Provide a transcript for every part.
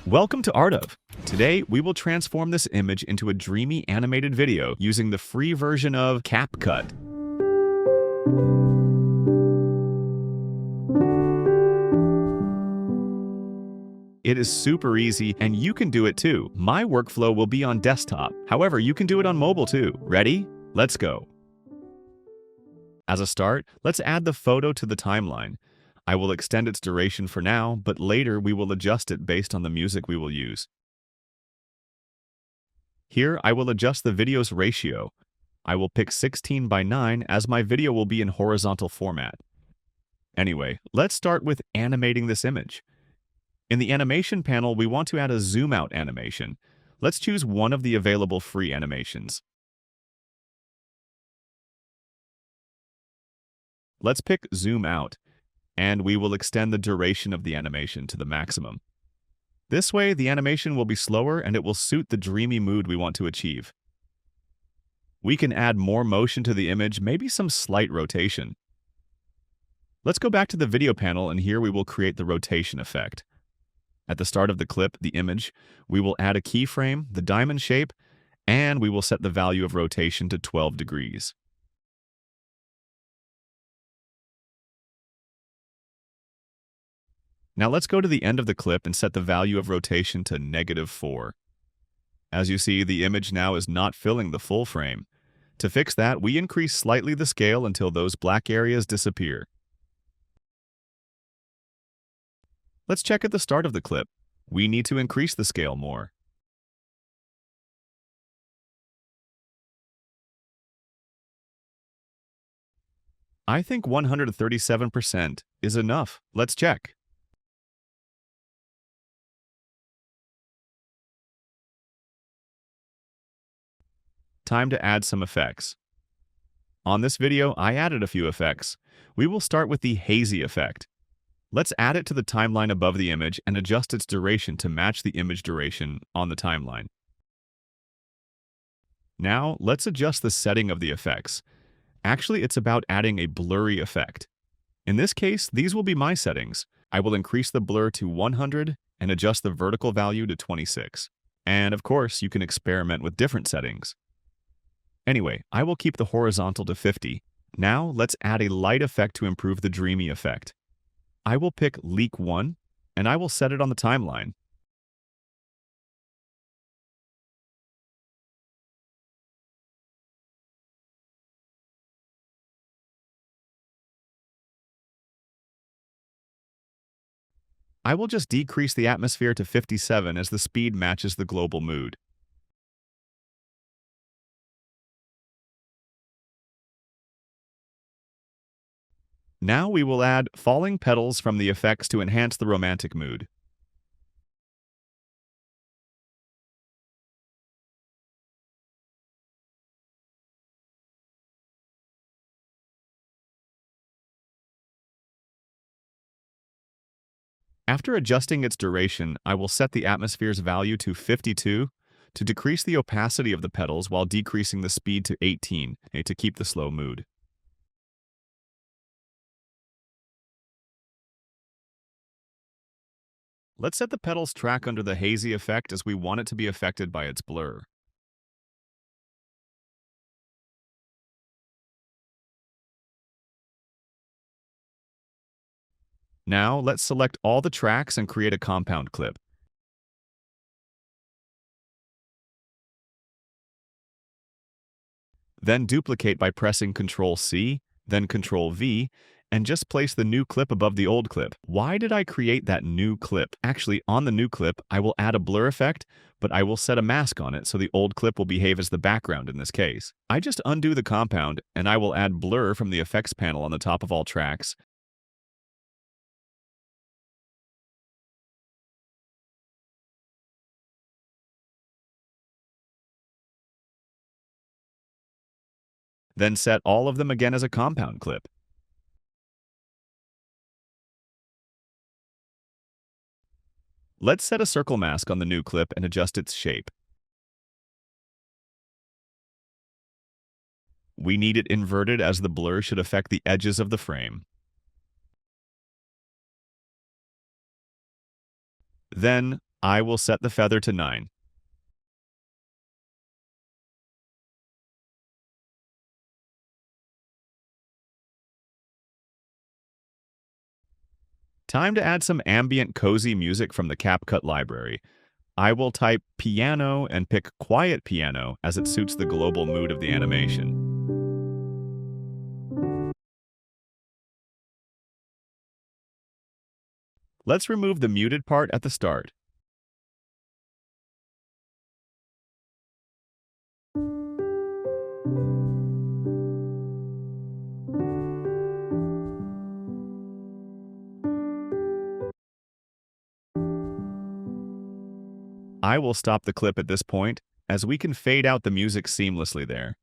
Welcome to Art of. Today, we will transform this image into a dreamy animated video using the free version of CapCut. It is super easy, and you can do it too. My workflow will be on desktop. However, you can do it on mobile too. Ready? Let's go. As a start, let's add the photo to the timeline. I will extend its duration for now, but later we will adjust it based on the music we will use. Here, I will adjust the video's ratio. I will pick 16:9 as my video will be in horizontal format. Anyway, let's start with animating this image. In the animation panel, we want to add a zoom out animation. Let's choose one of the available free animations. Let's pick zoom out, and we will extend the duration of the animation to the maximum. This way, the animation will be slower and it will suit the dreamy mood we want to achieve. We can add more motion to the image, maybe some slight rotation. Let's go back to the video panel, and here we will create the rotation effect. At the start of the clip, the image, we will add a keyframe, the diamond shape, and we will set the value of rotation to 12 degrees. Now let's go to the end of the clip and set the value of rotation to -4. As you see, the image now is not filling the full frame. To fix that, we increase slightly the scale until those black areas disappear. Let's check at the start of the clip. We need to increase the scale more. I think 137% is enough. Let's check. Time to add some effects. On this video, I added a few effects. We will start with the hazy effect. Let's add it to the timeline above the image and adjust its duration to match the image duration on the timeline. Now, let's adjust the setting of the effects. Actually, it's about adding a blurry effect. In this case, these will be my settings. I will increase the blur to 100 and adjust the vertical value to 26. And of course, you can experiment with different settings. Anyway, I will keep the horizontal to 50. Now, let's add a light effect to improve the dreamy effect. I will pick Leak 1, and I will set it on the timeline. I will just decrease the atmosphere to 57 as the speed matches the global mood. Now we will add falling petals from the effects to enhance the romantic mood. After adjusting its duration, I will set the atmosphere's value to 52 to decrease the opacity of the petals while decreasing the speed to 18 to keep the slow mood. Let's set the petals track under the hazy effect as we want it to be affected by its blur. Now, let's select all the tracks and create a compound clip. Then duplicate by pressing Ctrl-C, then Ctrl-V, and just place the new clip above the old clip. Why did I create that new clip? Actually, on the new clip, I will add a blur effect, but I will set a mask on it so the old clip will behave as the background in this case. I just undo the compound, and I will add blur from the effects panel on the top of all tracks. Then set all of them again as a compound clip. Let's set a circle mask on the new clip and adjust its shape. We need it inverted as the blur should affect the edges of the frame. Then, I will set the feather to 9. Time to add some ambient cozy music from the CapCut library. I will type piano and pick quiet piano as it suits the global mood of the animation. Let's remove the muted part at the start. I will stop the clip at this point, as we can fade out the music seamlessly there.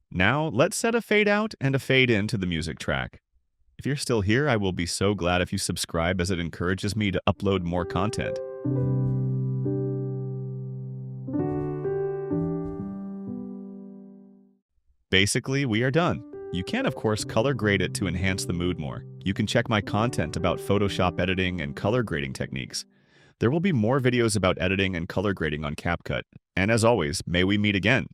Now, let's set a fade out and a fade in to the music track. If you're still here, I will be so glad if you subscribe as it encourages me to upload more content. Basically, we are done. You can, of course, color grade it to enhance the mood more. You can check my content about Photoshop editing and color grading techniques. There will be more videos about editing and color grading on CapCut. And as always, may we meet again.